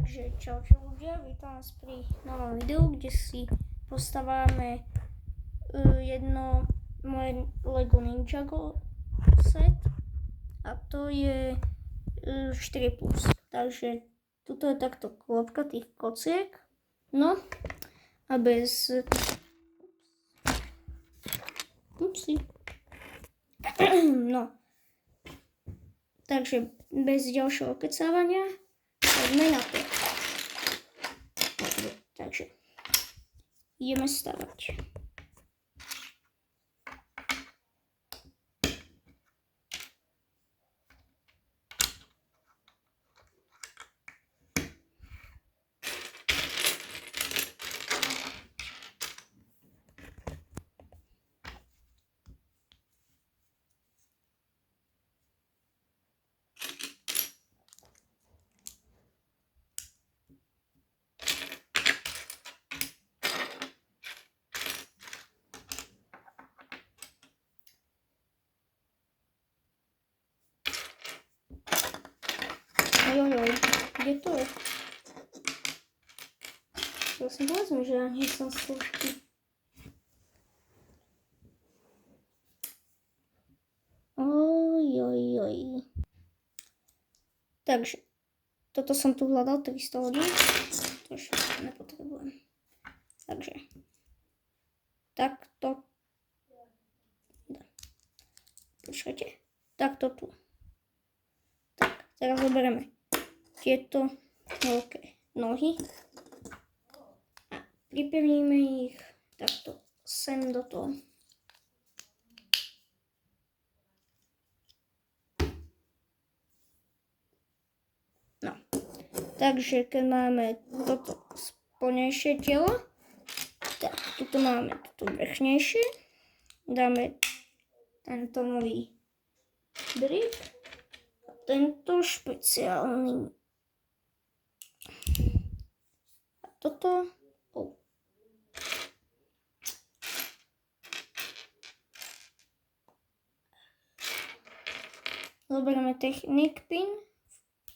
Takže čaute ľudia, vítam vás pri novom videu, kde si postaváme jedno moje Lego Ninjago set a to je 4+. Takže tuto je takto klopka tých kociek, no a bez no takže bez ďalšieho okecávania poďme na to. Takže ideme stavať. Jojoj, kde to je? Prosím, povedz mi, že ja nie som slušný. Ojojoj. Takže, toto som tu hľadal 300 hodín, to už nepotrebujem. Takže, takto. Počkajte, takto tu. Tak, teraz zoberieme tieto veľké nohy a pripevníme ich takto sem do toho. No, takže keď máme toto spodnejšie telo, tak tuto máme toto vrchnejšie, dáme tento nový drik a tento špeciálny. A toto. Zoberieme technik pin,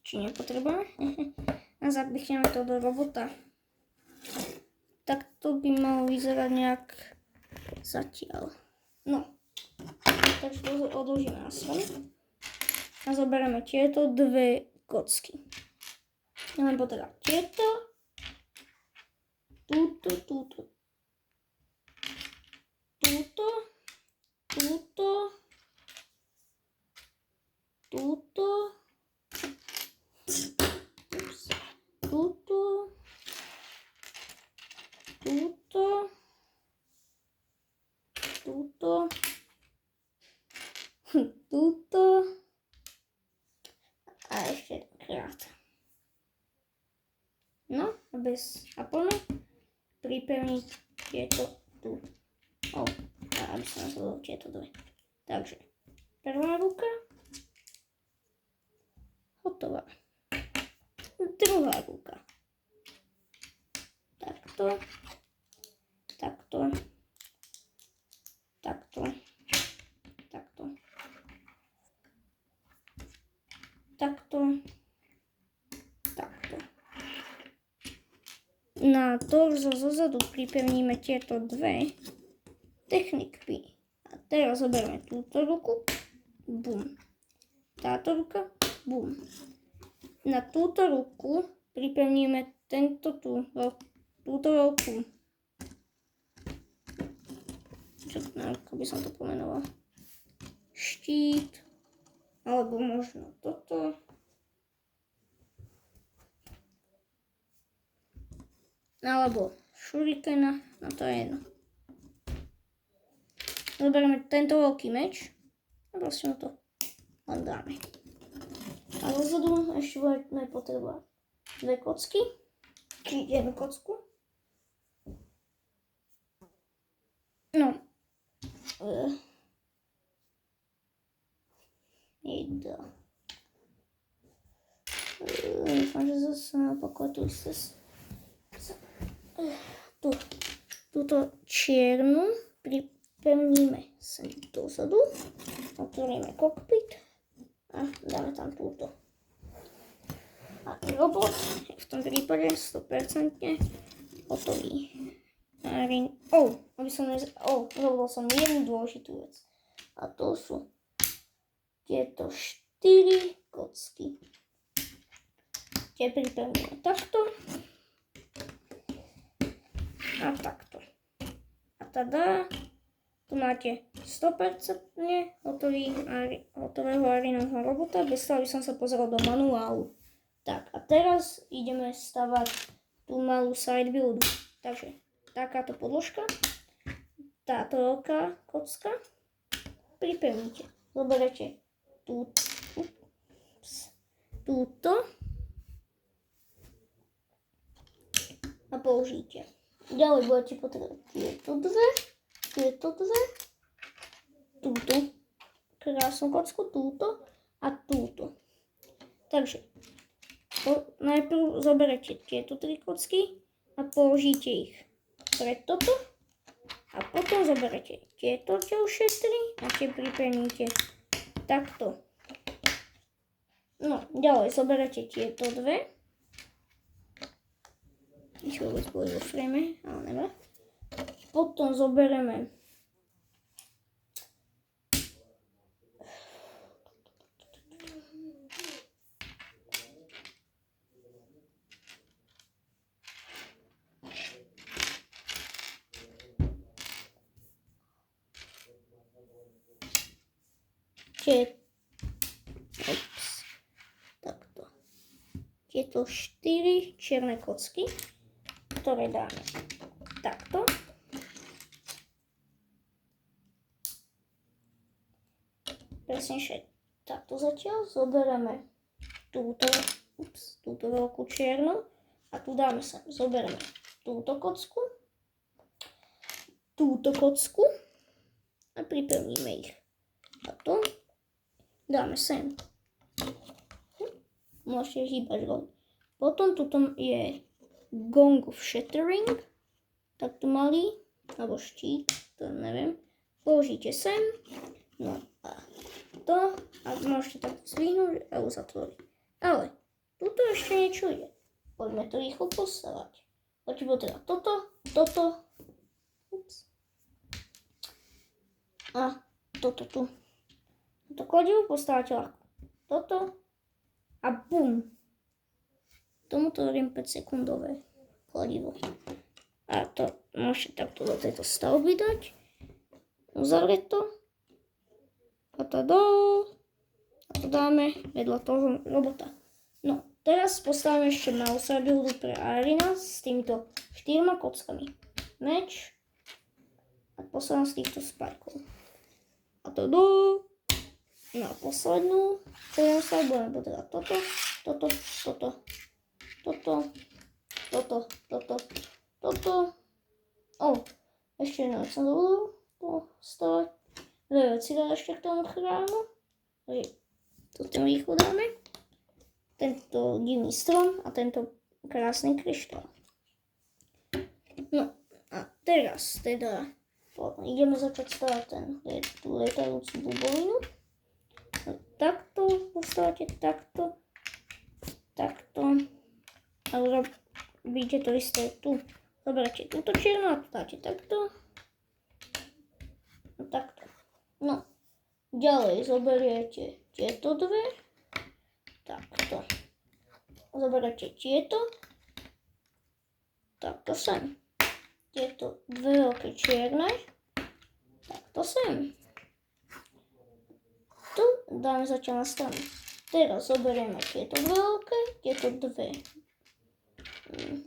či nepotrebujeme, a zapichneme to do robota. Tak to by malo vyzerať nejak zatiaľ. No, takže to odložíme na stranu a zoberieme tieto dve kocky. Lebo teda tieto, túto, túto a ešte krát. No a bez aponu pripevniť tieto tu. Aby sa nazvalo tieto dve. Takže prvá ruka hotová. Druhá ruka. Takto. Takto. Takto. Takto. Takto. Takto. Na torzo zozadu pripevníme tieto dve technik pin. A teraz zoberieme túto ruku. Bum. Táto ruka. Bum. Na túto ruku pripevníme túto veľkú. Ako by som to pomenoval? Štít. Alebo možno toto. Alebo šurikena. No to je jedno. Zoberieme tento veľký meč a proste to len dáme. A dozadu ešte budeme potrebovať dve kocky, či jednu kocku. No. Jedno. Dúfam, že zase napokon tu túto čiernu pripevníme sem dozadu, otvoríme kokpit a dáme tam túto. A robot je v tom prípade 100% hotový. Zabudol som jednu dôležitú vec. A to sú tieto 4 kocky. Tie pripevníme takto. A takto. A tada, tu máte 100% hotového Arinovho robota, bez toho, aby som sa pozrel do manuálu. Tak a teraz ideme stavať tú malú side buildu. Takže takáto podložka, táto veľká kocka, pripevnite. Zoberete túto a použijte. Ďalej budete potrebovať tieto dve, túto krásnu kocku, túto a túto. Takže najprv zoberete tieto 3 kocky a položíte ich pred toto a potom zoberete tieto ďalšie 3 a tie pripevníte takto. No, ďalej zoberete tieto dve. Ich vôbec boli vo frame, ale neviem. Potom zoberieme tieto 4 čierne kocky, ktoré dáme takto. Presnejšie takto zatiaľ. Zoberieme túto veľkú čiernu a tu dáme sem. Zoberieme túto kocku a pripevníme ich. A to dáme sem. Môžete hýbať roli. Potom tuto je Gong of Shattering, takto malý, alebo štít, to neviem. Položíte sem, no a to, a môžete takto zvihnúť a uzatvoriť. Ale tuto ešte niečo je. Poďme to rýchlo postavať. Poďme teda toto, a toto tu. To kladivo postavate ľahko. Toto a bum. Tomuto dám 5 sekundové kladivo. A to môžete takto do tejto stavby dať. Uzavrieť to. A tada. A to dáme vedľa toho robota. No, teraz postavíme ešte mouse buildu pre Arina s týmito 4 kockami. Meč. A posledná z týchto spajkov. A tada. No a poslednú, teraz sa budeme potrebovať toto. Ešte jedna vec som dovolil postavať. Dve veci dať ešte k tomu chrámu. Tu tým rýchlo dáme. Tento divný strom a tento krásny kryštál. No a teraz teda ideme začať stavať tú lietajúcu bubovinu. Takto postavate, takto a urobíte to isté tu. Zoberete túto čiernu a dáte takto a takto. No, ďalej zoberiete tieto dve, takto. Zoberete tieto, takto sem. Tieto dve veľké čierne, takto sem. Tu dáme zatiaľ na stranu. Teraz zoberieme tieto dve veľké, tieto dve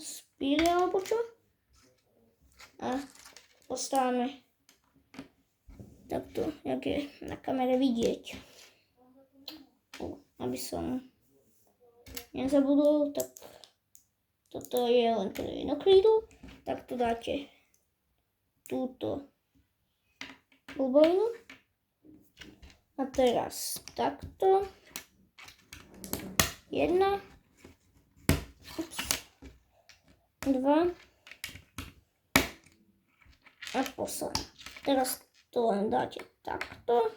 spíry alebo čo. A postavíme takto, jak je na kamere vidieť. Aby som nezabudol, tak toto je len to jedno krídlo. Tak tu dáte túto bubovinu. A teraz takto. Jedna. Dva. A posledná. Teraz to len dáte takto.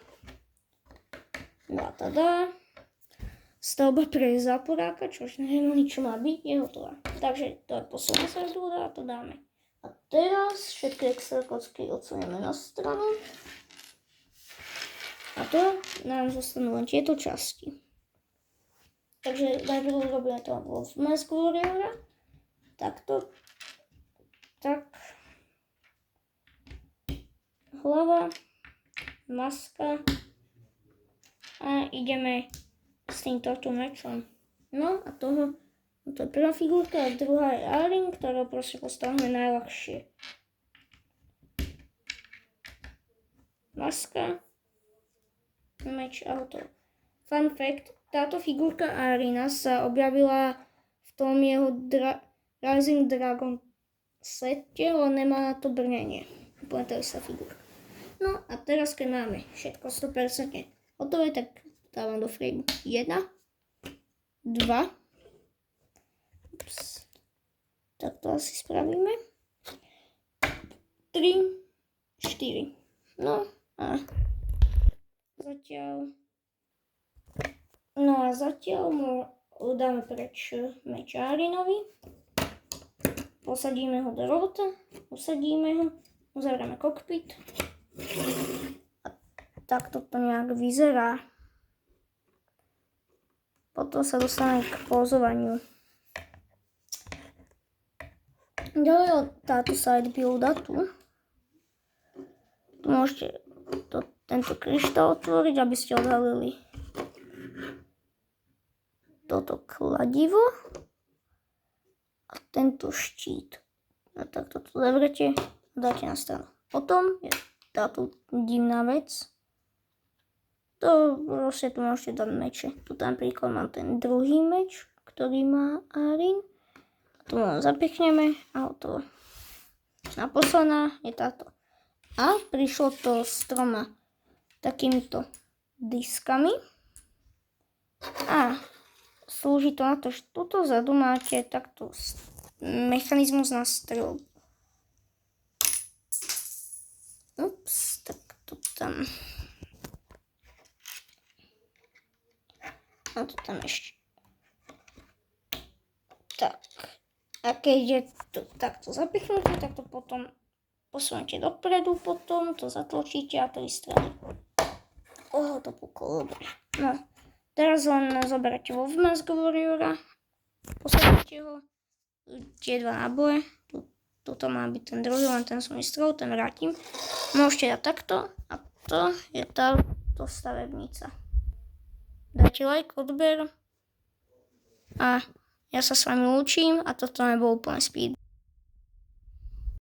No a tada. stavba pre záporáka, čo už neviem ani čo má byť, je hotová. Takže to je posledná servera a to dáme. A teraz všetky extra kocky odsunieme na stranu. A to nám zostanú len tieto časti. Takže najprv urobíme to vo Mask Warriora. Takto. Tak. Hlava. Maska. A ideme s týmto mečom. No a to je prvá figurka a druhá je Arin, ktorú proste postavíme najľahšie. Maska. Meč a hotovo. Fun fact, táto figurka Arina sa objavila v tom jeho Rising Dragon sete, ale nemá na to brnenie. Úplne to je sa figurka. No a teraz, keď máme všetko 100% hotové, tak dávam do frame 1, 2, tak to asi spravíme, 3, 4, no a zatiaľ mu dáme preč meč Arinovi, posadíme ho do robota, usadíme ho, uzavrieme kokpit a takto to nejak vyzerá. Potom sa dostaneme k pózovaniu. Ďalej táto side builda tu. Tu môžete tento kryštál otvoriť, aby ste odhalili toto kladivo a tento štít. A takto to zavrete a dáte na stranu. Potom je táto divná vec. To proste tu môžete dať meče. Tu napríklad mám ten druhý meč, ktorý má Arin. Tu ho zapichneme a hotovo. A posledná je táto. A prišlo to s 3 takýmito diskami. A slúži to na to, že tuto vzadu máte takto mechanizmus na strelbu. Ups, tak to tam. A to tam ešte. Tak. A keď je to takto zapichnuté, tak to potom posunete dopredu, potom to zatlačíte a to vystrelí. To puklo, dobre. No, teraz len zoberete vo Mask Warriora, posadíte ho, tie 2 náboje, tuto má byť ten druhý, len ten som vystrelil, ten vrátim. Môžete dať takto a to je táto stavebnica. Dajte like, odber a ja sa s vami lúčim a toto nebol úplne speed.